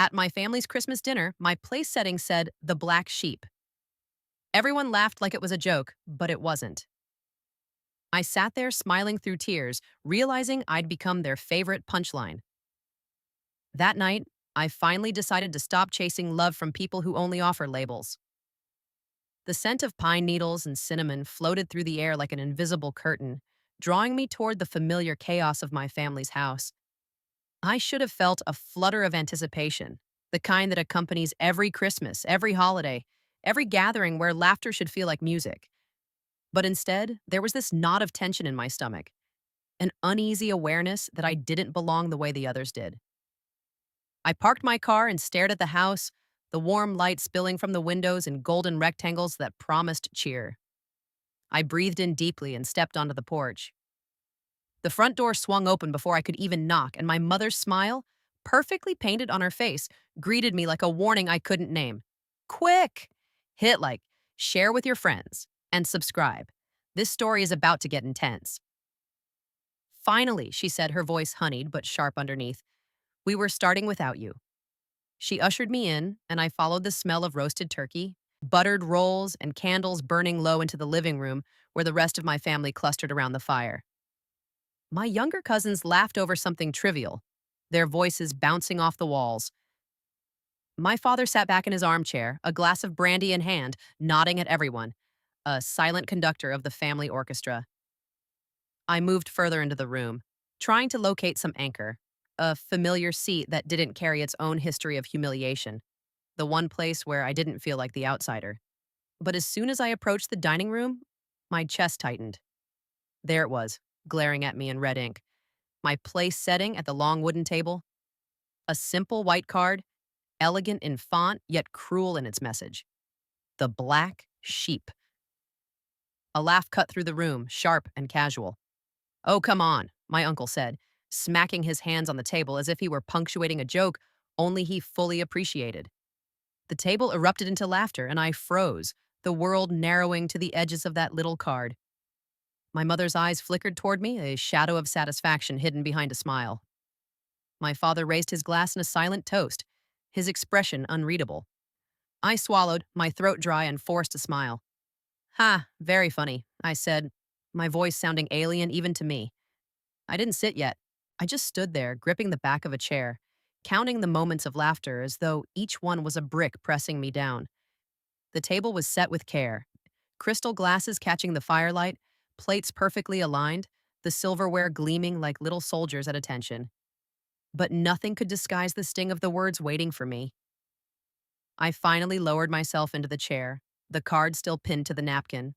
At my family's Christmas dinner, my place setting said the black sheep. Everyone laughed like it was a joke, but it wasn't. I sat there smiling through tears, realizing I'd become their favorite punchline. That night, I finally decided to stop chasing love from people who only offer labels. The scent of pine needles and cinnamon floated through the air like an invisible curtain, drawing me toward the familiar chaos of my family's house. I should have felt a flutter of anticipation, the kind that accompanies every Christmas, every holiday, every gathering where laughter should feel like music. But instead, there was this knot of tension in my stomach, an uneasy awareness that I didn't belong the way the others did. I parked my car and stared at the house, the warm light spilling from the windows in golden rectangles that promised cheer. I breathed in deeply and stepped onto the porch. The front door swung open before I could even knock, and my mother's smile, perfectly painted on her face, greeted me like a warning I couldn't name. Quick! Hit like, share with your friends, and subscribe. This story is about to get intense. Finally, she said, her voice honeyed but sharp underneath. We were starting without you. She ushered me in, and I followed the smell of roasted turkey, buttered rolls, and candles burning low into the living room where the rest of my family clustered around the fire. My younger cousins laughed over something trivial, their voices bouncing off the walls. My father sat back in his armchair, a glass of brandy in hand, nodding at everyone, a silent conductor of the family orchestra. I moved further into the room, trying to locate some anchor, a familiar seat that didn't carry its own history of humiliation, the one place where I didn't feel like the outsider. But as soon as I approached the dining room, my chest tightened. There it was, glaring at me in red ink. My place setting at the long wooden table. A simple white card, elegant in font, yet cruel in its message. The black sheep. A laugh cut through the room, sharp and casual. Oh, come on, my uncle said, smacking his hands on the table as if he were punctuating a joke only he fully appreciated. The table erupted into laughter, and I froze, the world narrowing to the edges of that little card. My mother's eyes flickered toward me, a shadow of satisfaction hidden behind a smile. My father raised his glass in a silent toast, his expression unreadable. I swallowed, my throat dry, and forced a smile. Ha, very funny, I said, my voice sounding alien even to me. I didn't sit yet. I just stood there, gripping the back of a chair, counting the moments of laughter as though each one was a brick pressing me down. The table was set with care, crystal glasses catching the firelight, plates perfectly aligned, the silverware gleaming like little soldiers at attention. But nothing could disguise the sting of the words waiting for me. I finally lowered myself into the chair, the card still pinned to the napkin.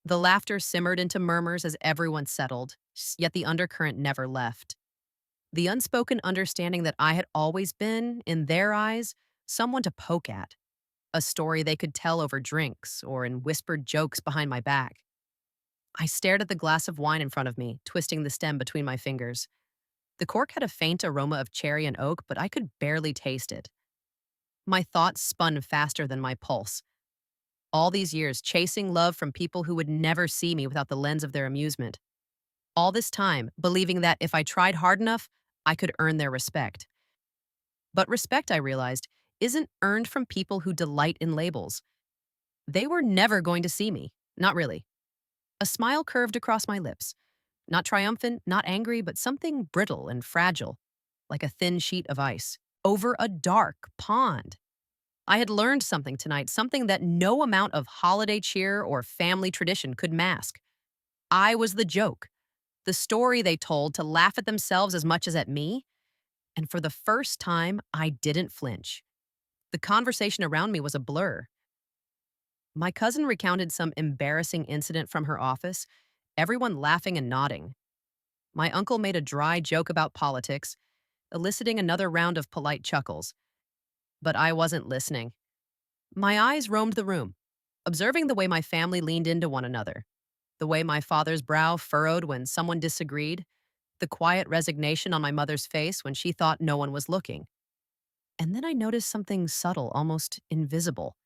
The laughter simmered into murmurs as everyone settled, yet the undercurrent never left. The unspoken understanding that I had always been, in their eyes, someone to poke at, a story they could tell over drinks or in whispered jokes behind my back. I stared at the glass of wine in front of me, twisting the stem between my fingers. The cork had a faint aroma of cherry and oak, but I could barely taste it. My thoughts spun faster than my pulse. All these years chasing love from people who would never see me without the lens of their amusement. All this time believing that if I tried hard enough, I could earn their respect. But respect, I realized, isn't earned from people who delight in labels. They were never going to see me. Not really. A smile curved across my lips. Not triumphant, not angry, but something brittle and fragile, like a thin sheet of ice, over a dark pond. I had learned something tonight, something that no amount of holiday cheer or family tradition could mask. I was the joke, the story they told to laugh at themselves as much as at me. And for the first time, I didn't flinch. The conversation around me was a blur. My cousin recounted some embarrassing incident from her office, everyone laughing and nodding. My uncle made a dry joke about politics, eliciting another round of polite chuckles. But I wasn't listening. My eyes roamed the room, observing the way my family leaned into one another, the way my father's brow furrowed when someone disagreed, the quiet resignation on my mother's face when she thought no one was looking. And then I noticed something subtle, almost invisible,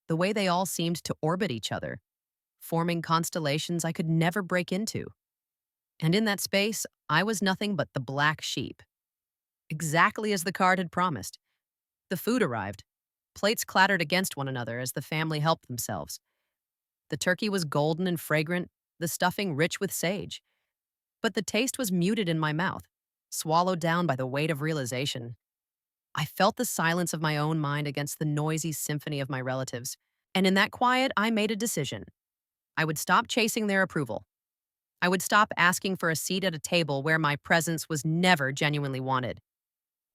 the way they all seemed to orbit each other, forming constellations I could never break into. And in that space, I was nothing but the black sheep. Exactly as the card had promised, The food arrived. Plates clattered against one another as the family helped themselves. The turkey was golden and fragrant, the stuffing rich with sage. But the taste was muted in my mouth, swallowed down by the weight of realization. I felt the silence of my own mind against the noisy symphony of my relatives. And in that quiet, I made a decision. I would stop chasing their approval. I would stop asking for a seat at a table where my presence was never genuinely wanted.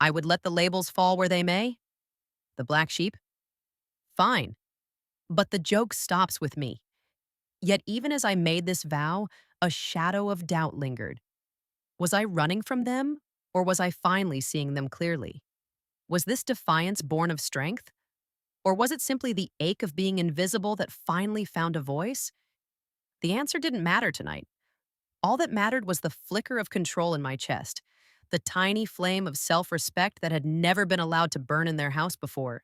I would let the labels fall where they may. The black sheep? Fine. But the joke stops with me. Yet even as I made this vow, a shadow of doubt lingered. Was I running from them, or was I finally seeing them clearly? Was this defiance born of strength? Or was it simply the ache of being invisible that finally found a voice? The answer didn't matter tonight. All that mattered was the flicker of control in my chest, the tiny flame of self-respect that had never been allowed to burn in their house before.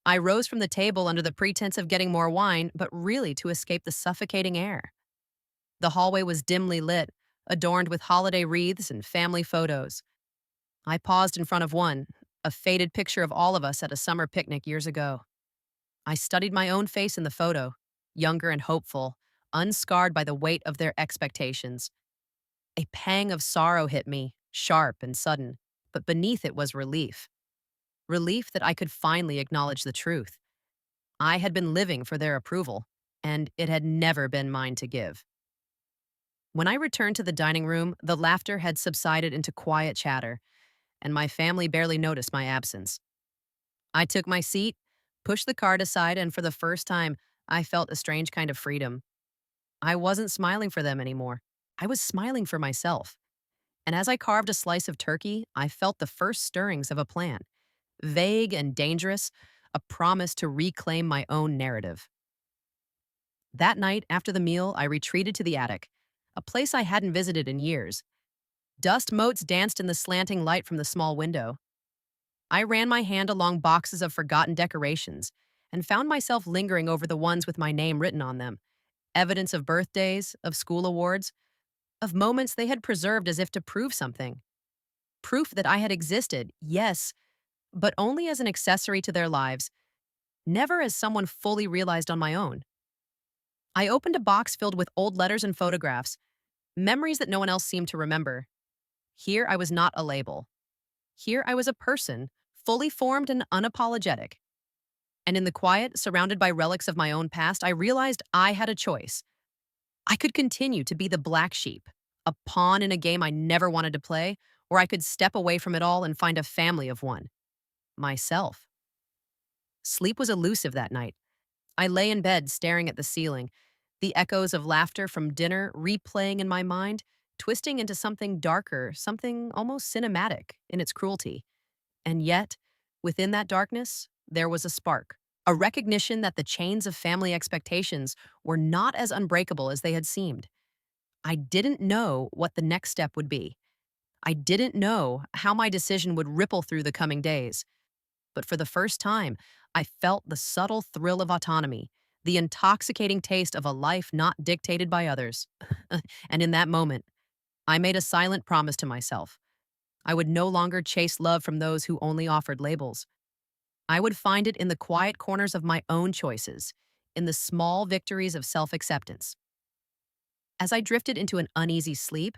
I rose from the table under the pretense of getting more wine, but really to escape the suffocating air. The hallway was dimly lit, adorned with holiday wreaths and family photos. I paused in front of one, a faded picture of all of us at a summer picnic years ago. I studied my own face in the photo, younger and hopeful, unscarred by the weight of their expectations. A pang of sorrow hit me, sharp and sudden, but beneath it was relief. Relief that I could finally acknowledge the truth. I had been living for their approval, and it had never been mine to give. When I returned to the dining room, the laughter had subsided into quiet chatter, and my family barely noticed my absence. I took my seat, pushed the card aside, and for the first time, I felt a strange kind of freedom. I wasn't smiling for them anymore. I was smiling for myself. And as I carved a slice of turkey, I felt the first stirrings of a plan. Vague and dangerous, a promise to reclaim my own narrative. That night, after the meal, I retreated to the attic, a place I hadn't visited in years. Dust motes danced in the slanting light from the small window. I ran my hand along boxes of forgotten decorations and found myself lingering over the ones with my name written on them, evidence of birthdays, of school awards, of moments they had preserved as if to prove something. Proof that I had existed, yes, but only as an accessory to their lives, never as someone fully realized on my own. I opened a box filled with old letters and photographs, memories that no one else seemed to remember. Here I was not a label. Here I was a person, fully formed and unapologetic. And in the quiet, surrounded by relics of my own past, I realized I had a choice. I could continue to be the black sheep, a pawn in a game I never wanted to play, or I could step away from it all and find a family of one. Myself. Sleep was elusive that night. I lay in bed staring at the ceiling, the echoes of laughter from dinner replaying in my mind, twisting into something darker, something almost cinematic in its cruelty. And yet, within that darkness, there was a spark, a recognition that the chains of family expectations were not as unbreakable as they had seemed. I didn't know what the next step would be. I didn't know how my decision would ripple through the coming days. But for the first time, I felt the subtle thrill of autonomy, the intoxicating taste of a life not dictated by others. And in that moment, I made a silent promise to myself. I would no longer chase love from those who only offered labels. I would find it in the quiet corners of my own choices, in the small victories of self-acceptance. As I drifted into an uneasy sleep,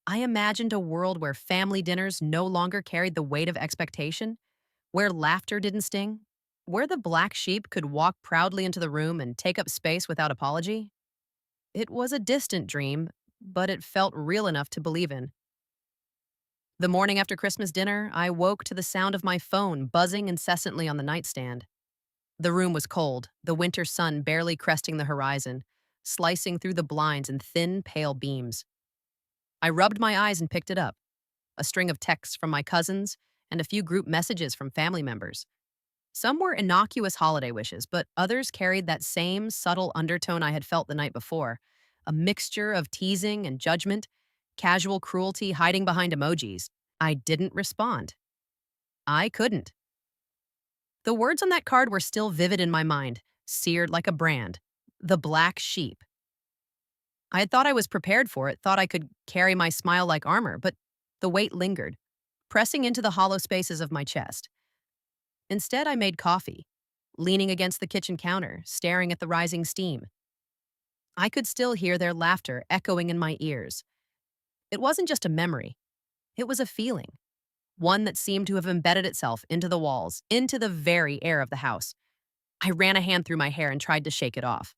I imagined a world where family dinners no longer carried the weight of expectation, where laughter didn't sting, where the black sheep could walk proudly into the room and take up space without apology. It was a distant dream, but it felt real enough to believe in. The morning after Christmas dinner, I woke to the sound of my phone buzzing incessantly on the nightstand. The room was cold, the winter sun barely cresting the horizon, slicing through the blinds in thin, pale beams. I rubbed my eyes and picked it up, a string of texts from my cousins and a few group messages from family members. Some were innocuous holiday wishes, but others carried that same subtle undertone I had felt the night before, a mixture of teasing and judgment, casual cruelty hiding behind emojis. I didn't respond. I couldn't. The words on that card were still vivid in my mind, seared like a brand. The black sheep. I had thought I was prepared for it, thought I could carry my smile like armor, but the weight lingered, pressing into the hollow spaces of my chest. Instead, I made coffee, leaning against the kitchen counter, staring at the rising steam. I could still hear their laughter echoing in my ears. It wasn't just a memory, it was a feeling, one that seemed to have embedded itself into the walls, into the very air of the house. I ran a hand through my hair and tried to shake it off.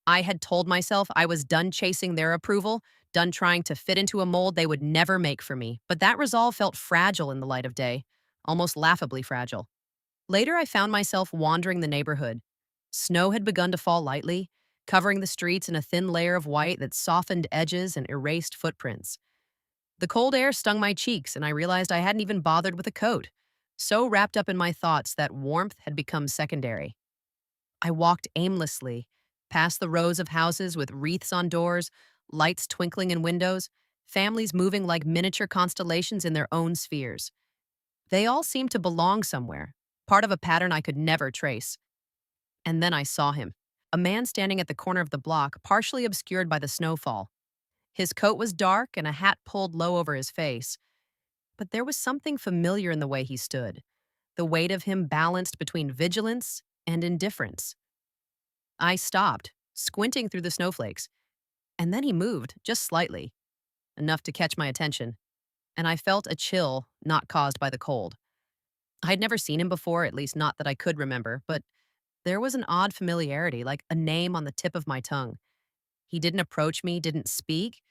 I had told myself I was done chasing their approval, done trying to fit into a mold they would never make for me. But that resolve felt fragile in the light of day, almost laughably fragile. Later, I found myself wandering the neighborhood. Snow had begun to fall lightly, covering the streets in a thin layer of white that softened edges and erased footprints. The cold air stung my cheeks, and I realized I hadn't even bothered with a coat. So wrapped up in my thoughts that warmth had become secondary. I walked aimlessly, past the rows of houses with wreaths on doors, lights twinkling in windows, families moving like miniature constellations in their own spheres. They all seemed to belong somewhere, part of a pattern I could never trace. And then I saw him, a man standing at the corner of the block, partially obscured by the snowfall. His coat was dark and a hat pulled low over his face. But there was something familiar in the way he stood, the weight of him balanced between vigilance and indifference. I stopped, squinting through the snowflakes, and then he moved, just slightly, enough to catch my attention, and I felt a chill not caused by the cold. I'd never seen him before, at least not that I could remember, but there was an odd familiarity, like a name on the tip of my tongue. He didn't approach me, didn't speak,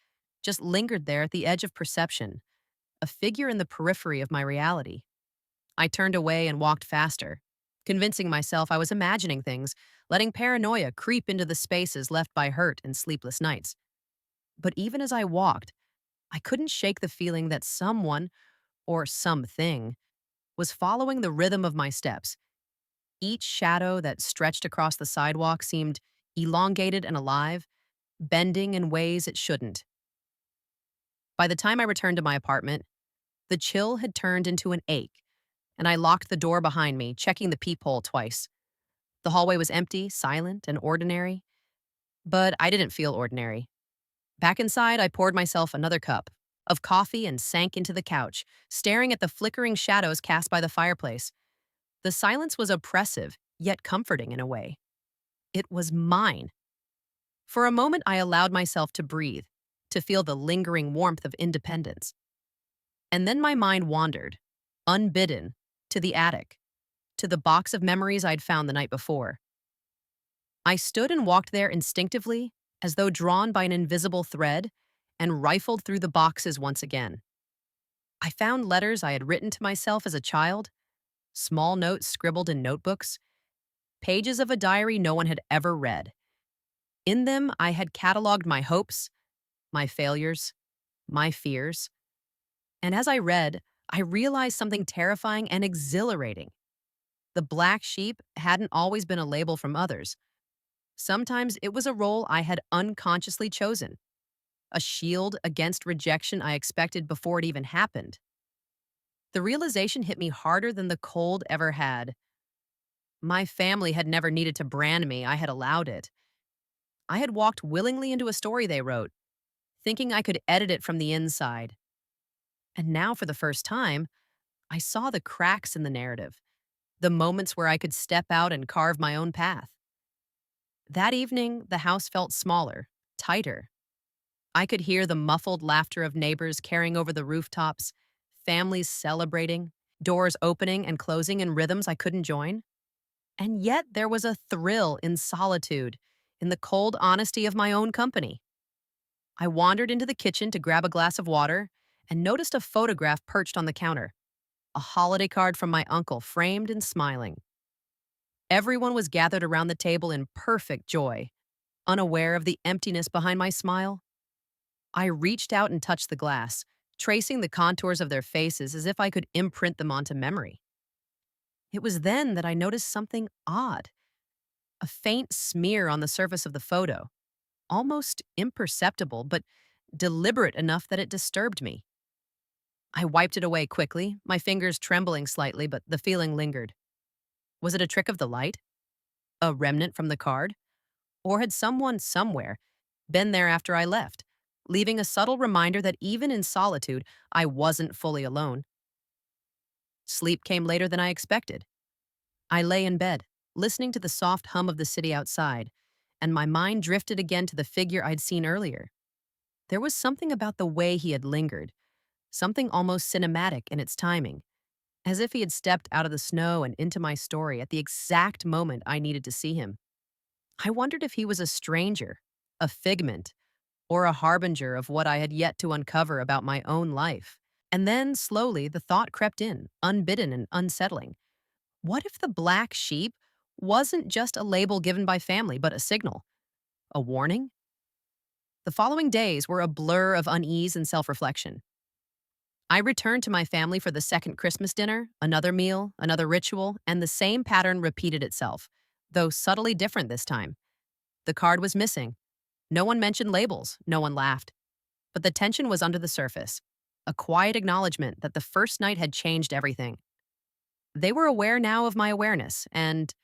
just lingered there at the edge of perception, a figure in the periphery of my reality. I turned away and walked faster, convincing myself I was imagining things, letting paranoia creep into the spaces left by hurt and sleepless nights. But even as I walked, I couldn't shake the feeling that someone, or something, was following the rhythm of my steps. Each shadow that stretched across the sidewalk seemed elongated and alive, bending in ways it shouldn't. By the time I returned to my apartment, the chill had turned into an ache, and I locked the door behind me, checking the peephole twice. The hallway was empty, silent, and ordinary, but I didn't feel ordinary. Back inside, I poured myself another cup of coffee and sank into the couch, staring at the flickering shadows cast by the fireplace. The silence was oppressive, yet comforting in a way. It was mine. For a moment, I allowed myself to breathe, to feel the lingering warmth of independence. And then my mind wandered, unbidden, to the attic, to the box of memories I'd found the night before. I stood and walked there instinctively, as though drawn by an invisible thread, and rifled through the boxes once again. I found letters I had written to myself as a child, small notes scribbled in notebooks, pages of a diary no one had ever read. In them, I had cataloged my hopes, my failures, my fears. And as I read, I realized something terrifying and exhilarating. The black sheep hadn't always been a label from others. Sometimes it was a role I had unconsciously chosen, a shield against rejection I expected before it even happened. The realization hit me harder than the cold ever had. My family had never needed to brand me, I had allowed it. I had walked willingly into a story they wrote, thinking I could edit it from the inside. And now, for the first time, I saw the cracks in the narrative, the moments where I could step out and carve my own path. That evening, the house felt smaller, tighter. I could hear the muffled laughter of neighbors carrying over the rooftops, families celebrating, doors opening and closing in rhythms I couldn't join. And yet there was a thrill in solitude, in the cold honesty of my own company. I wandered into the kitchen to grab a glass of water and noticed a photograph perched on the counter, a holiday card from my uncle framed and smiling. Everyone was gathered around the table in perfect joy, unaware of the emptiness behind my smile. I reached out and touched the glass, tracing the contours of their faces as if I could imprint them onto memory. It was then that I noticed something odd, a faint smear on the surface of the photo, almost imperceptible, but deliberate enough that it disturbed me. I wiped it away quickly, my fingers trembling slightly, but the feeling lingered. Was it a trick of the light? A remnant from the card? Or had someone somewhere been there after I left, leaving a subtle reminder that even in solitude, I wasn't fully alone? Sleep came later than I expected. I lay in bed, listening to the soft hum of the city outside, and my mind drifted again to the figure I'd seen earlier. There was something about the way he had lingered, something almost cinematic in its timing, as if he had stepped out of the snow and into my story at the exact moment I needed to see him. I wondered if he was a stranger, a figment, or a harbinger of what I had yet to uncover about my own life. And then, slowly, the thought crept in, unbidden and unsettling. What if the black sheep wasn't just a label given by family, but a signal, a warning? The following days were a blur of unease and self reflection. I returned to my family for the second Christmas dinner, another meal, another ritual, and the same pattern repeated itself, though subtly different this time. The card was missing. No one mentioned labels, no one laughed. But the tension was under the surface, a quiet acknowledgement that the first night had changed everything. They were aware now of my awareness, and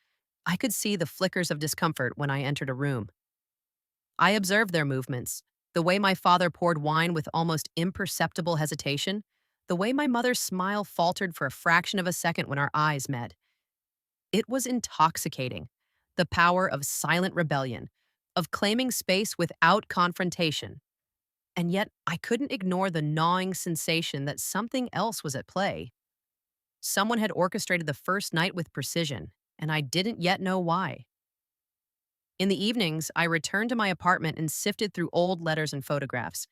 I could see the flickers of discomfort when I entered a room. I observed their movements, the way my father poured wine with almost imperceptible hesitation, the way my mother's smile faltered for a fraction of a second when our eyes met. It was intoxicating. The power of silent rebellion, of claiming space without confrontation. And yet, I couldn't ignore the gnawing sensation that something else was at play. Someone had orchestrated the first night with precision, and I didn't yet know why. In the evenings, I returned to my apartment and sifted through old letters and photographs.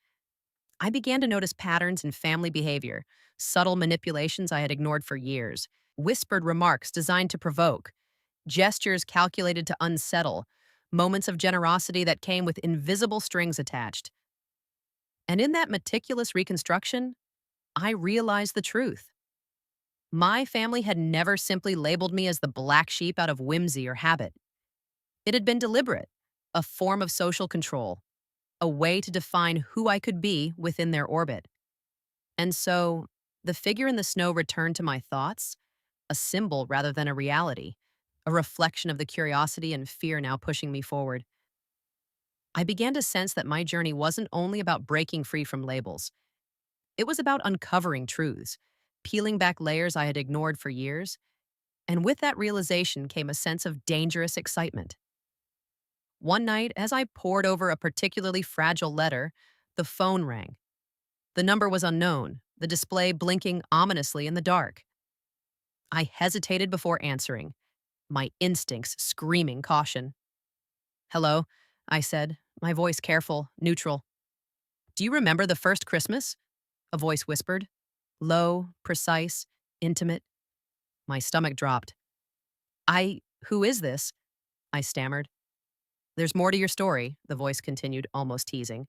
I began to notice patterns in family behavior, subtle manipulations I had ignored for years, whispered remarks designed to provoke, gestures calculated to unsettle, moments of generosity that came with invisible strings attached. And in that meticulous reconstruction, I realized the truth. My family had never simply labeled me as the black sheep out of whimsy or habit. It had been deliberate, a form of social control, a way to define who I could be within their orbit. And so, the figure in the snow returned to my thoughts, a symbol rather than a reality, a reflection of the curiosity and fear now pushing me forward. I began to sense that my journey wasn't only about breaking free from labels. It was about uncovering truths, peeling back layers I had ignored for years, and with that realization came a sense of dangerous excitement. One night, as I pored over a particularly fragile letter, the phone rang. The number was unknown, the display blinking ominously in the dark. I hesitated before answering, my instincts screaming caution. "Hello," I said, my voice careful, neutral. "Do you remember the first Christmas?" A voice whispered. Low, precise, intimate. My stomach dropped. Who is this?" I stammered. "There's more to your story," the voice continued, almost teasing.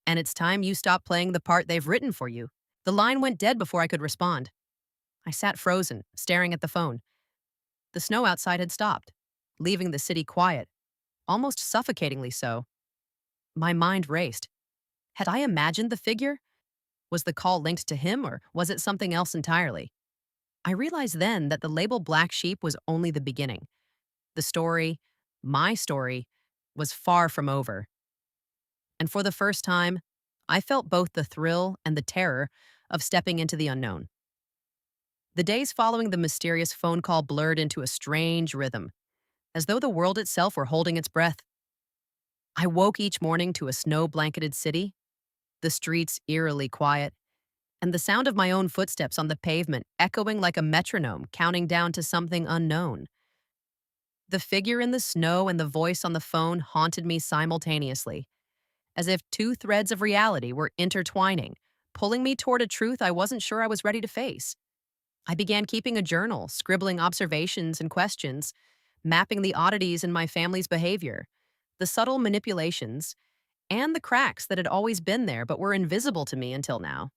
"And it's time you stop playing the part they've written for you." The line went dead before I could respond. I sat frozen, staring at the phone. The snow outside had stopped, leaving the city quiet, almost suffocatingly so. My mind raced. Had I imagined the figure? Was the call linked to him, or was it something else entirely? I realized then that the label Black Sheep was only the beginning. The story, my story, was far from over. And for the first time, I felt both the thrill and the terror of stepping into the unknown. The days following the mysterious phone call blurred into a strange rhythm, as though the world itself were holding its breath. I woke each morning to a snow-blanketed city, the streets eerily quiet, and the sound of my own footsteps on the pavement echoing like a metronome counting down to something unknown. The figure in the snow and the voice on the phone haunted me simultaneously, as if two threads of reality were intertwining, pulling me toward a truth I wasn't sure I was ready to face. I began keeping a journal, scribbling observations and questions, mapping the oddities in my family's behavior, the subtle manipulations, and the cracks that had always been there but were invisible to me until now.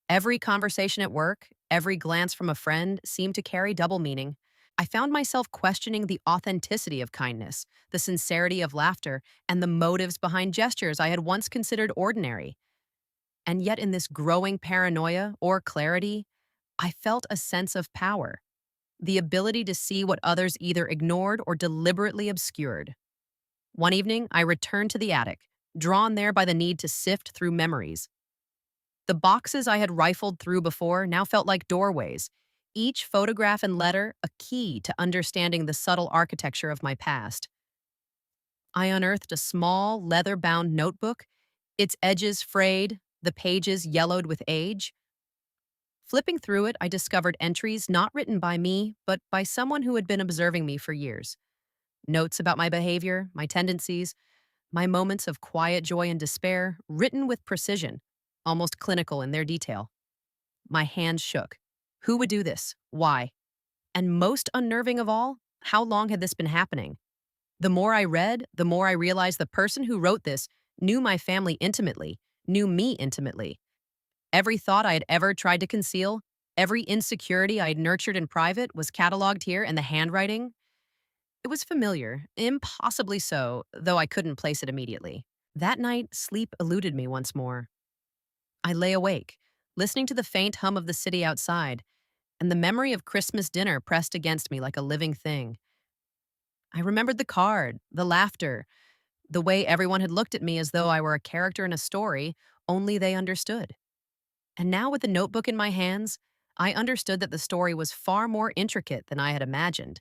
Every conversation at work, every glance from a friend seemed to carry double meaning. I found myself questioning the authenticity of kindness, the sincerity of laughter, and the motives behind gestures I had once considered ordinary. And yet, in this growing paranoia or clarity, I felt a sense of power, the ability to see what others either ignored or deliberately obscured. One evening, I returned to the attic, drawn there by the need to sift through memories. The boxes I had rifled through before now felt like doorways, Each photograph and letter a key to understanding the subtle architecture of my past. I unearthed a small, leather bound notebook, its edges frayed, the pages yellowed with age. Flipping through it, I discovered entries not written by me, but by someone who had been observing me for years. Notes about my behavior, my tendencies, my moments of quiet joy and despair, written with precision, almost clinical in their detail. My hand shook. Who would do this? Why? And most unnerving of all, how long had this been happening? The more I read, the more I realized the person who wrote this knew my family intimately, knew me intimately. Every thought I had ever tried to conceal, every insecurity I had nurtured in private was cataloged here, and the handwriting, it was familiar, impossibly so, though I couldn't place it immediately. That night, sleep eluded me once more. I lay awake, listening to the faint hum of the city outside, and the memory of Christmas dinner pressed against me like a living thing. I remembered the card, the laughter, the way everyone had looked at me as though I were a character in a story only they understood. And now, with the notebook in my hands, I understood that the story was far more intricate than I had imagined.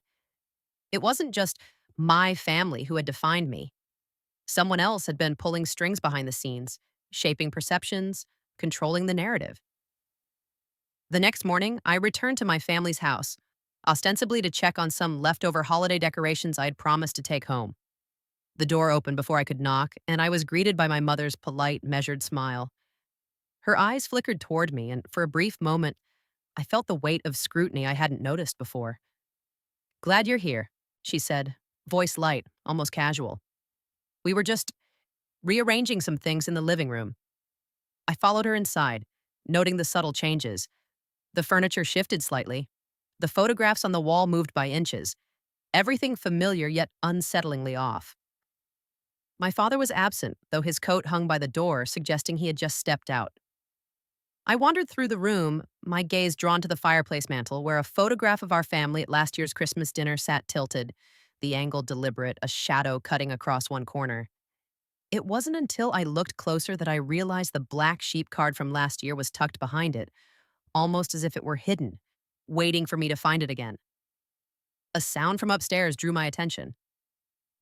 It wasn't just my family who had defined me. Someone else had been pulling strings behind the scenes, shaping perceptions, controlling the narrative. The next morning, I returned to my family's house, ostensibly to check on some leftover holiday decorations I had promised to take home. The door opened before I could knock, and I was greeted by my mother's polite, measured smile. Her eyes flickered toward me, and for a brief moment, I felt the weight of scrutiny I hadn't noticed before. "Glad you're here," she said, voice light, almost casual. "We were just rearranging some things in the living room." I followed her inside, noting the subtle changes. The furniture shifted slightly. The photographs on the wall moved by inches, everything familiar yet unsettlingly off. My father was absent, though his coat hung by the door, suggesting he had just stepped out. I wandered through the room, my gaze drawn to the fireplace mantel, where a photograph of our family at last year's Christmas dinner sat tilted, the angle deliberate, a shadow cutting across one corner. It wasn't until I looked closer that I realized the black sheep card from last year was tucked behind it, almost as if it were hidden, waiting for me to find it again. A sound from upstairs drew my attention.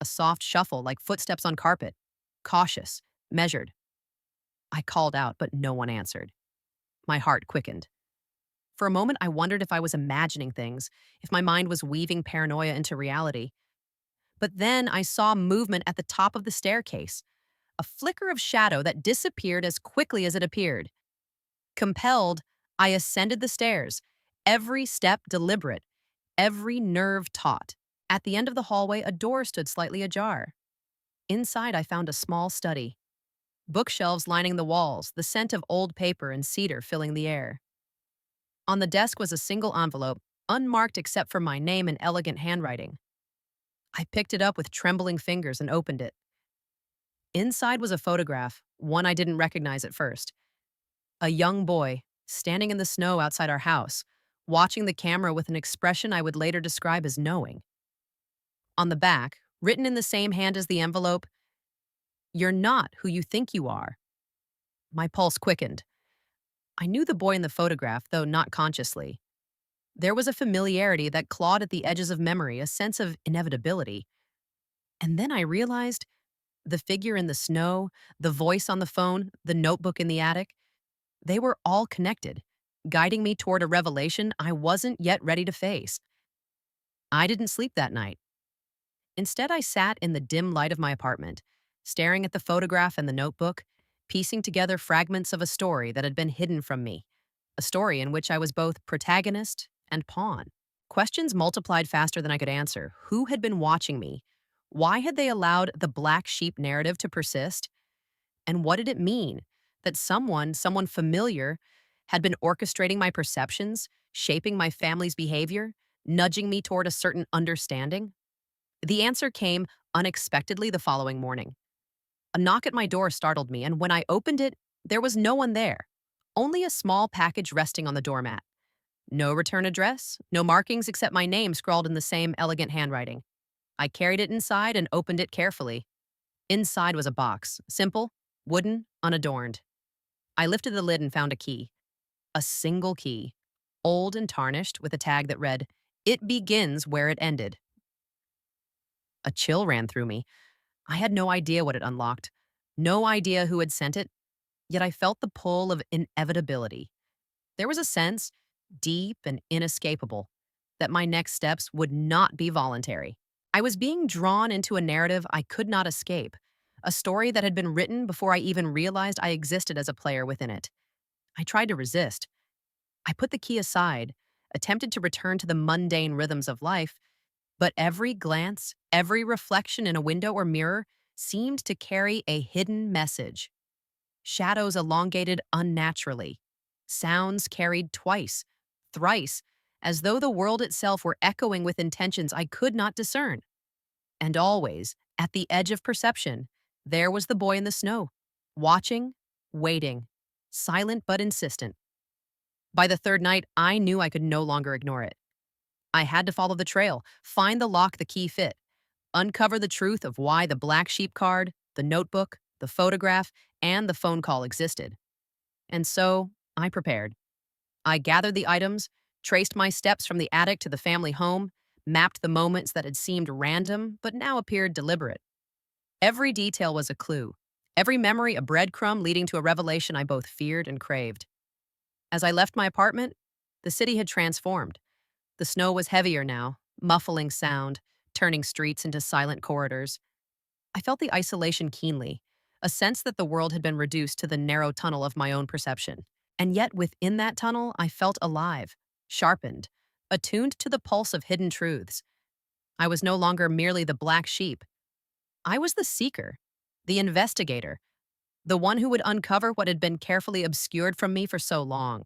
A soft shuffle like footsteps on carpet. Cautious, measured. I called out, but no one answered. My heart quickened. For a moment, I wondered if I was imagining things, if my mind was weaving paranoia into reality. But then I saw movement at the top of the staircase, a flicker of shadow that disappeared as quickly as it appeared. Compelled, I ascended the stairs, every step deliberate, every nerve taut. At the end of the hallway, a door stood slightly ajar. Inside, I found a small study. Bookshelves lining the walls, the scent of old paper and cedar filling the air. On the desk was a single envelope, unmarked except for my name in elegant handwriting. I picked it up with trembling fingers and opened it. Inside was a photograph, one I didn't recognize at first. A young boy, standing in the snow outside our house, watching the camera with an expression I would later describe as knowing. On the back, written in the same hand as the envelope, "You're not who you think you are." My pulse quickened. I knew the boy in the photograph, though not consciously. There was a familiarity that clawed at the edges of memory, a sense of inevitability. And then I realized the figure in the snow, the voice on the phone, the notebook in the attic, they were all connected, guiding me toward a revelation I wasn't yet ready to face. I didn't sleep that night. Instead, I sat in the dim light of my apartment, staring at the photograph and the notebook, piecing together fragments of a story that had been hidden from me, a story in which I was both protagonist and pawn. Questions multiplied faster than I could answer. Who had been watching me? Why had they allowed the black sheep narrative to persist? And what did it mean that someone familiar, had been orchestrating my perceptions, shaping my family's behavior, nudging me toward a certain understanding? The answer came unexpectedly the following morning. A knock at my door startled me, and when I opened it, there was no one there, only a small package resting on the doormat. No return address, no markings except my name scrawled in the same elegant handwriting. I carried it inside and opened it carefully. Inside was a box, simple, wooden, unadorned. I lifted the lid and found a key. A single key. old and tarnished, with a tag that read, "It begins where it ended." A chill ran through me. I had no idea what it unlocked, no idea who had sent it, yet I felt the pull of inevitability. There was a sense, deep and inescapable, that my next steps would not be voluntary. I was being drawn into a narrative I could not escape, a story that had been written before I even realized I existed as a player within it. I tried to resist. I put the key aside, attempted to return to the mundane rhythms of life, but every glance, every reflection in a window or mirror seemed to carry a hidden message. Shadows elongated unnaturally. Sounds carried twice, thrice, as though the world itself were echoing with intentions I could not discern. And always, at the edge of perception, there was the boy in the snow, watching, waiting, silent but insistent. By the third night, I knew I could no longer ignore it. I had to follow the trail, find the lock the key fit, uncover the truth of why the black sheep card, the notebook, the photograph, and the phone call existed. And so, I prepared. I gathered the items, traced my steps from the attic to the family home, mapped the moments that had seemed random but now appeared deliberate. Every detail was a clue, every memory a breadcrumb leading to a revelation I both feared and craved. As I left my apartment, the city had transformed. The snow was heavier now, muffling sound, turning streets into silent corridors. I felt the isolation keenly, a sense that the world had been reduced to the narrow tunnel of my own perception. And yet, within that tunnel, I felt alive, sharpened, attuned to the pulse of hidden truths. I was no longer merely the black sheep. I was the seeker, the investigator, the one who would uncover what had been carefully obscured from me for so long.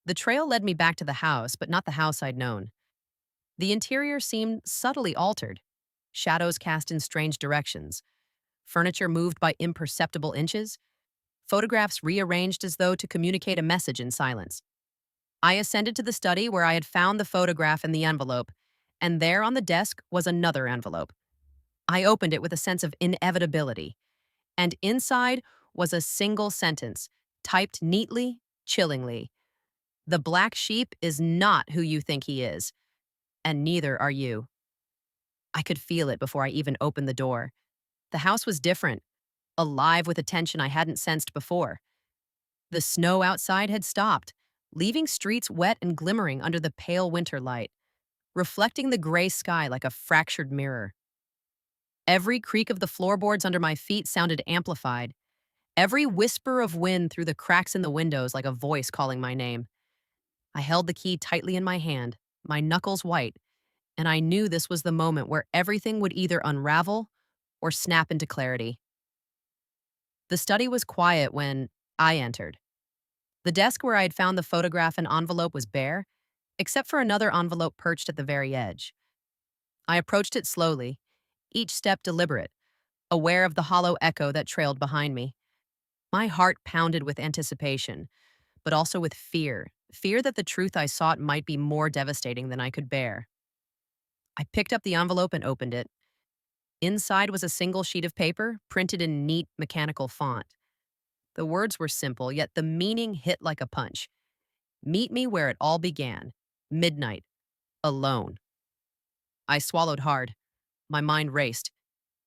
The trail led me back to the house, but not the house I'd known. The interior seemed subtly altered, shadows cast in strange directions, furniture moved by imperceptible inches, photographs rearranged as though to communicate a message in silence. I ascended to the study where I had found the photograph and the envelope, and there on the desk was another envelope. I opened it with a sense of inevitability, and inside was a single sentence, typed neatly, chillingly. "The black sheep is not who you think he is, and neither are you." I could feel it before I even opened the door. The house was different, alive with a tension I hadn't sensed before. The snow outside had stopped, leaving streets wet and glimmering under the pale winter light, reflecting the gray sky like a fractured mirror. Every creak of the floorboards under my feet sounded amplified, every whisper of wind through the cracks in the windows like a voice calling my name. I held the key tightly in my hand, my knuckles white, and I knew this was the moment where everything would either unravel or snap into clarity. The study was quiet when I entered. The desk where I had found the photograph and envelope was bare, except for another envelope perched at the very edge. I approached it slowly, each step deliberate, aware of the hollow echo that trailed behind me. My heart pounded with anticipation, but also with fear that the truth I sought might be more devastating than I could bear. I picked up the envelope and opened it. Inside was a single sheet of paper, printed in neat, mechanical font. The words were simple, yet the meaning hit like a punch. "Meet me where it all began. Midnight. Alone." I swallowed hard. My mind raced.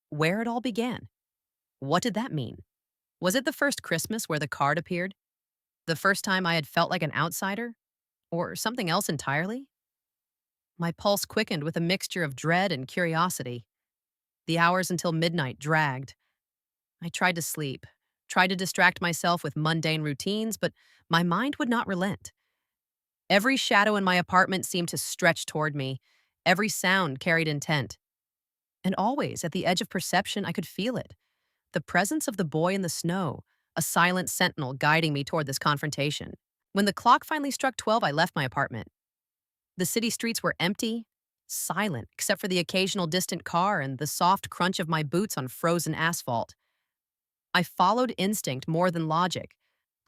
Where it all began? What did that mean? Was it the first Christmas where the card appeared? The first time I had felt like an outsider? Or something else entirely? My pulse quickened with a mixture of dread and curiosity. The hours until midnight dragged. I tried to sleep, tried to distract myself with mundane routines, but my mind would not relent. Every shadow in my apartment seemed to stretch toward me. Every sound carried intent. And always, at the edge of perception, I could feel it. The presence of the boy in the snow, a silent sentinel guiding me toward this confrontation. When the clock finally struck 12, I left my apartment. The city streets were empty, silent, except for the occasional distant car and the soft crunch of my boots on frozen asphalt. I followed instinct more than logic,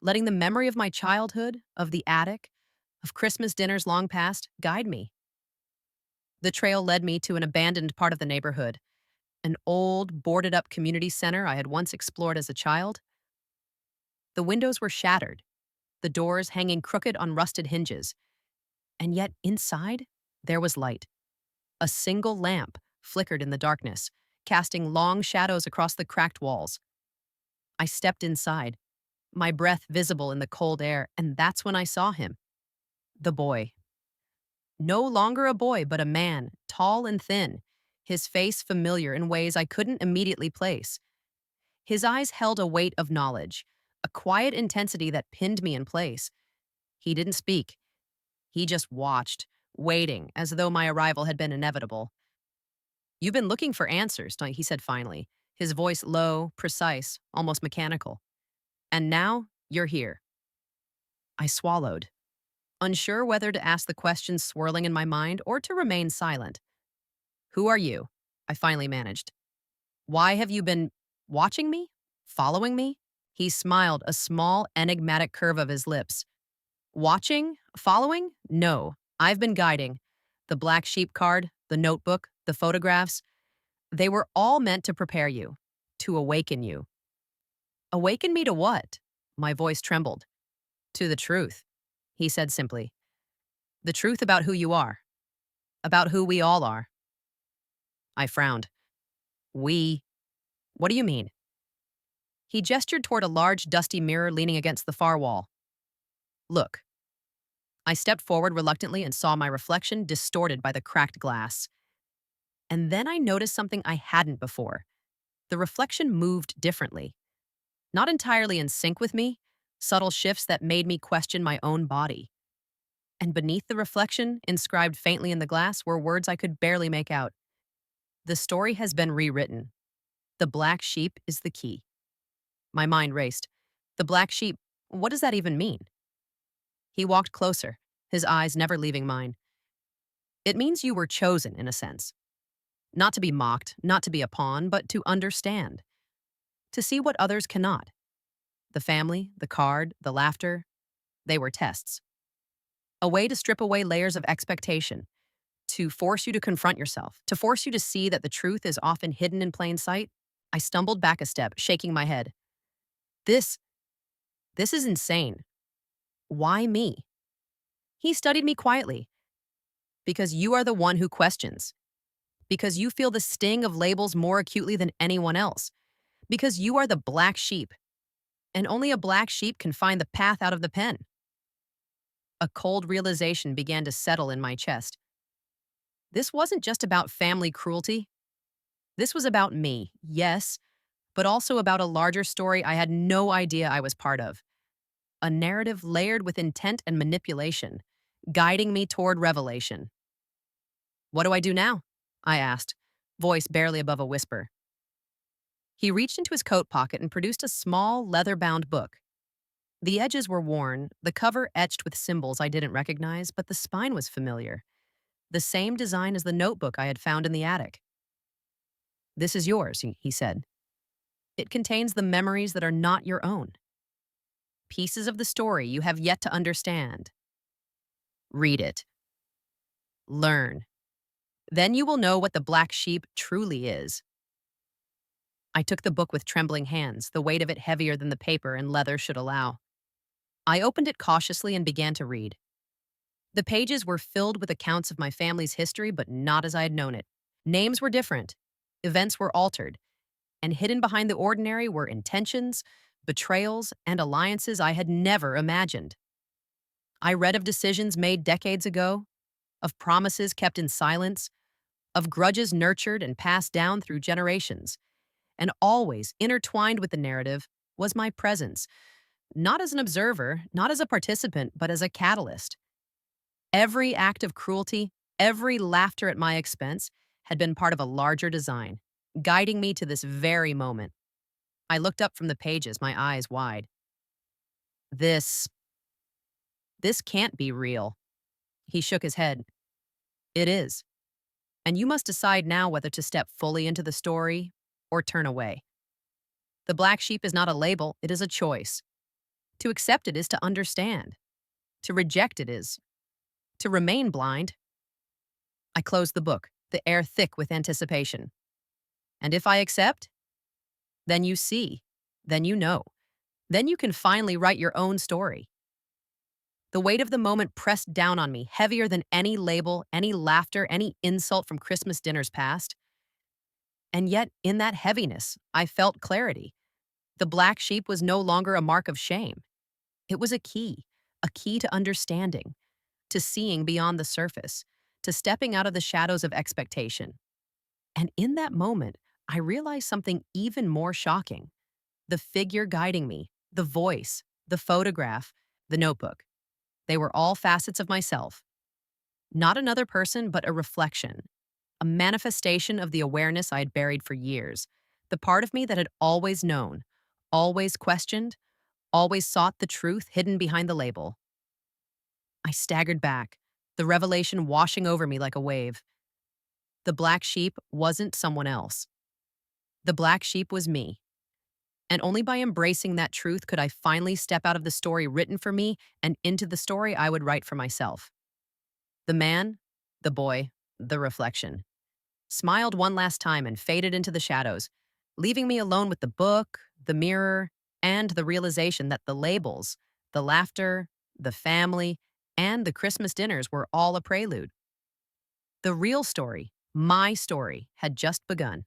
letting the memory of my childhood, of the attic, of Christmas dinners long past, guide me. The trail led me to an abandoned part of the neighborhood, an old, boarded-up community center I had once explored as a child. The windows were shattered, the doors hanging crooked on rusted hinges. And yet inside, there was light. A single lamp flickered in the darkness, casting long shadows across the cracked walls. I stepped inside, my breath visible in the cold air, and that's when I saw him. The boy. No longer a boy, but a man, tall and thin, his face familiar in ways I couldn't immediately place. His eyes held a weight of knowledge, a quiet intensity that pinned me in place. He didn't speak. He just watched, waiting, as though my arrival had been inevitable. "You've been looking for answers," he said finally, his voice low, precise, almost mechanical. "And now, you're here." I swallowed, unsure whether to ask the questions swirling in my mind or to remain silent. "Who are you?" I finally managed. "Why have you been watching me? Following me?" He smiled, a small, enigmatic curve of his lips. "Watching? Following? No. I've been guiding. The black sheep card, the notebook, the photographs, they were all meant to prepare you, to awaken you." "Awaken me to what?" My voice trembled. "To the truth," he said simply. "The truth about who you are, about who we all are." I frowned. "We? What do you mean?" He gestured toward a large, dusty mirror leaning against the far wall. "Look." I stepped forward reluctantly and saw my reflection distorted by the cracked glass. And then I noticed something I hadn't before. The reflection moved differently, not entirely in sync with me, subtle shifts that made me question my own body. And beneath the reflection, inscribed faintly in the glass, were words I could barely make out. "The story has been rewritten. The black sheep is the key." My mind raced. The black sheep, what does that even mean? He walked closer, his eyes never leaving mine. "It means you were chosen, in a sense. Not to be mocked, not to be a pawn, but to understand. To see what others cannot. The family, the card, the laughter, they were tests. A way to strip away layers of expectation, to force you to confront yourself, to force you to see that the truth is often hidden in plain sight." I stumbled back a step, shaking my head. This, this is insane. Why me?" He studied me quietly. "Because you are the one who questions. Because you feel the sting of labels more acutely than anyone else. Because you are the black sheep. And only a black sheep can find the path out of the pen." A cold realization began to settle in my chest. This wasn't just about family cruelty. This was about me, yes, but also about a larger story I had no idea I was part of. A narrative layered with intent and manipulation, guiding me toward revelation. "What do I do now?" I asked, voice barely above a whisper. He reached into his coat pocket and produced a small, leather-bound book. The edges were worn, the cover etched with symbols I didn't recognize, but the spine was familiar. The same design as the notebook I had found in the attic. "This is yours," he said. "It contains the memories that are not your own. Pieces of the story you have yet to understand. Read it. Learn. Then you will know what the black sheep truly is." I took the book with trembling hands, the weight of it heavier than the paper and leather should allow. I opened it cautiously and began to read. The pages were filled with accounts of my family's history, but not as I had known it. Names were different, events were altered, and hidden behind the ordinary were intentions, betrayals, and alliances I had never imagined. I read of decisions made decades ago, of promises kept in silence, of grudges nurtured and passed down through generations, and always intertwined with the narrative was my presence, not as an observer, not as a participant, but as a catalyst. Every act of cruelty, every laughter at my expense had been part of a larger design, guiding me to this very moment. I looked up from the pages, my eyes wide. This, this can't be real." He shook his head. "It is. And you must decide now whether to step fully into the story or turn away. The black sheep is not a label, it is a choice. To accept it is to understand. To reject it is to remain blind." I closed the book, the air thick with anticipation. "And if I accept? Then you see. Then you know. Then you can finally write your own story." The weight of the moment pressed down on me, heavier than any label, any laughter, any insult from Christmas dinners past. And yet, in that heaviness, I felt clarity. The black sheep was no longer a mark of shame. It was a key to understanding, to seeing beyond the surface, to stepping out of the shadows of expectation. And in that moment, I realized something even more shocking. The figure guiding me, the voice, the photograph, the notebook. They were all facets of myself. Not another person, but a reflection, a manifestation of the awareness I had buried for years, the part of me that had always known, always questioned, always sought the truth hidden behind the label. I staggered back, the revelation washing over me like a wave. The black sheep wasn't someone else. The black sheep was me. And only by embracing that truth could I finally step out of the story written for me and into the story I would write for myself. The man, the boy, the reflection, smiled one last time and faded into the shadows, leaving me alone with the book, the mirror, and the realization that the labels, the laughter, the family, and the Christmas dinners were all a prelude. The real story, my story, had just begun.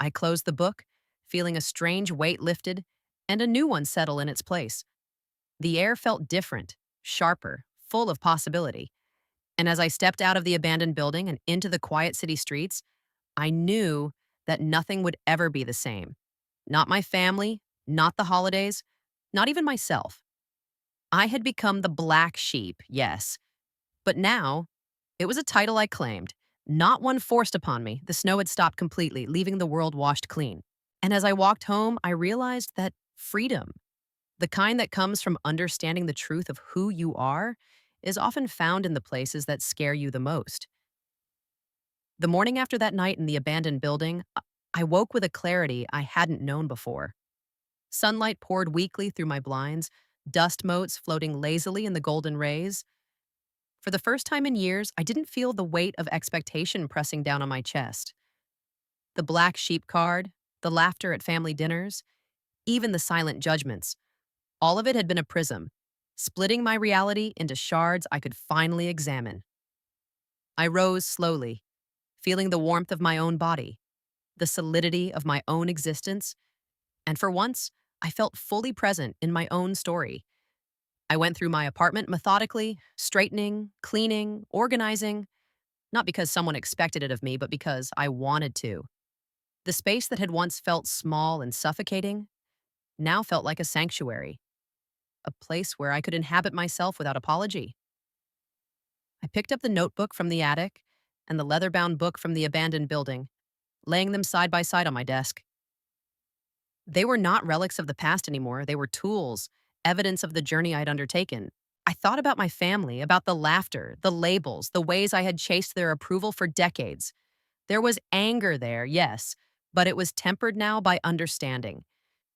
I closed the book, feeling a strange weight lifted and a new one settle in its place. The air felt different, sharper, full of possibility. And as I stepped out of the abandoned building and into the quiet city streets, I knew that nothing would ever be the same. Not my family, not the holidays, not even myself. I had become the black sheep, yes. But now, it was a title I claimed, not one forced upon me. The snow had stopped completely, leaving the world washed clean. And as I walked home, I realized that freedom, the kind that comes from understanding the truth of who you are, is often found in the places that scare you the most. The morning after that night in the abandoned building, I woke with a clarity I hadn't known before. Sunlight poured weakly through my blinds, dust motes floating lazily in the golden rays. For the first time in years, I didn't feel the weight of expectation pressing down on my chest. The black sheep card, the laughter at family dinners, even the silent judgments, all of it had been a prism, splitting my reality into shards I could finally examine. I rose slowly, feeling the warmth of my own body, the solidity of my own existence, and for once, I felt fully present in my own story. I went through my apartment methodically, straightening, cleaning, organizing, not because someone expected it of me, but because I wanted to. The space that had once felt small and suffocating now felt like a sanctuary, a place where I could inhabit myself without apology. I picked up the notebook from the attic and the leather-bound book from the abandoned building, laying them side by side on my desk. They were not relics of the past anymore. They were tools, evidence of the journey I'd undertaken. I thought about my family, about the laughter, the labels, the ways I had chased their approval for decades. There was anger there, yes, but it was tempered now by understanding.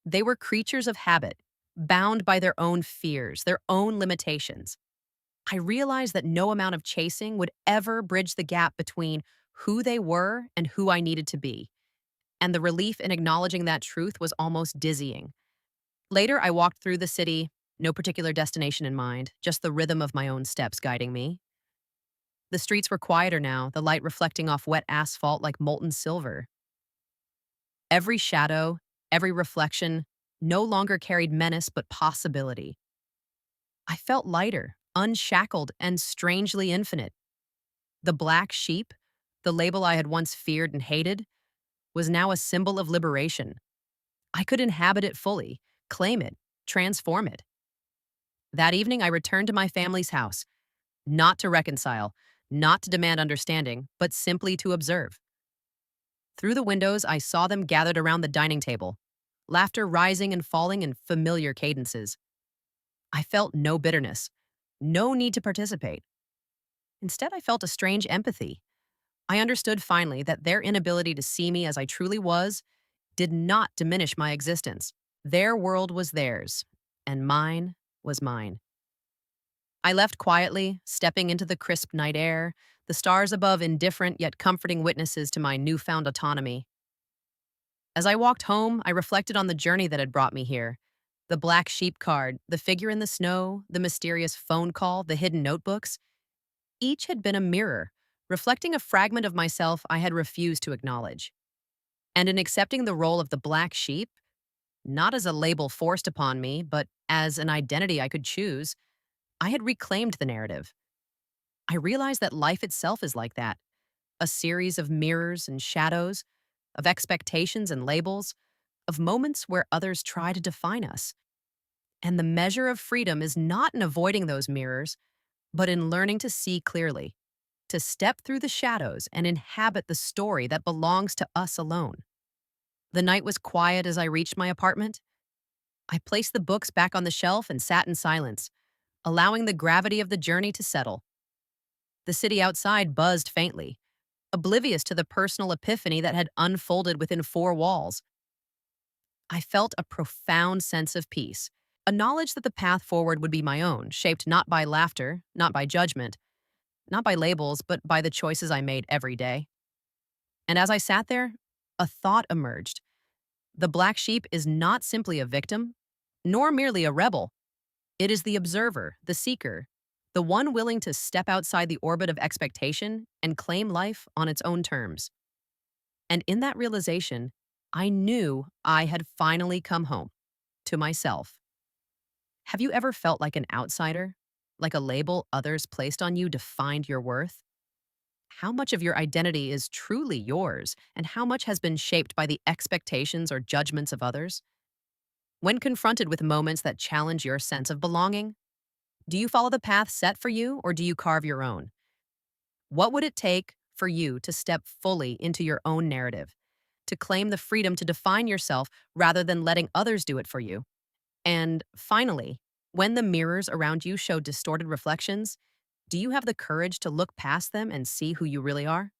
They were creatures of habit, bound by their own fears, their own limitations. I realized that no amount of chasing would ever bridge the gap between who they were and who I needed to be. And the relief in acknowledging that truth was almost dizzying. Later, I walked through the city, no particular destination in mind, just the rhythm of my own steps guiding me. The streets were quieter now, the light reflecting off wet asphalt like molten silver. Every shadow, every reflection, no longer carried menace but possibility. I felt lighter, unshackled, and strangely infinite. The black sheep, the label I had once feared and hated, was now a symbol of liberation. I could inhabit it fully, claim it, transform it. That evening, I returned to my family's house, not to reconcile, not to demand understanding, but simply to observe. Through the windows, I saw them gathered around the dining table, laughter rising and falling in familiar cadences. I felt no bitterness, no need to participate. Instead, I felt a strange empathy. I understood finally that their inability to see me as I truly was did not diminish my existence. Their world was theirs, and mine was mine. I left quietly, stepping into the crisp night air, the stars above indifferent yet comforting witnesses to my newfound autonomy. As I walked home, I reflected on the journey that had brought me here, The black sheep card, the figure in the snow, the mysterious phone call, the hidden notebooks, each had been a mirror, reflecting a fragment of myself I had refused to acknowledge. And in accepting the role of the black sheep, not as a label forced upon me, but as an identity I could choose, I had reclaimed the narrative. I realized that life itself is like that, a series of mirrors and shadows, of expectations and labels, of moments where others try to define us. And the measure of freedom is not in avoiding those mirrors, but in learning to see clearly, to step through the shadows and inhabit the story that belongs to us alone. The night was quiet as I reached my apartment. I placed the books back on the shelf and sat in silence, allowing the gravity of the journey to settle. The city outside buzzed faintly, oblivious to the personal epiphany that had unfolded within four walls. I felt a profound sense of peace, a knowledge that the path forward would be my own, shaped not by laughter, not by judgment, not by labels, but by the choices I made every day. And as I sat there, a thought emerged. The black sheep is not simply a victim, nor merely a rebel. It is the observer, the seeker, the one willing to step outside the orbit of expectation and claim life on its own terms. And in that realization, I knew I had finally come home to myself. Have you ever felt like an outsider? Like a label others placed on you defined your worth? How much of your identity is truly yours, and how much has been shaped by the expectations or judgments of others? When confronted with moments that challenge your sense of belonging, do you follow the path set for you or do you carve your own? What would it take for you to step fully into your own narrative, to claim the freedom to define yourself rather than letting others do it for you? And finally, when the mirrors around you show distorted reflections, do you have the courage to look past them and see who you really are?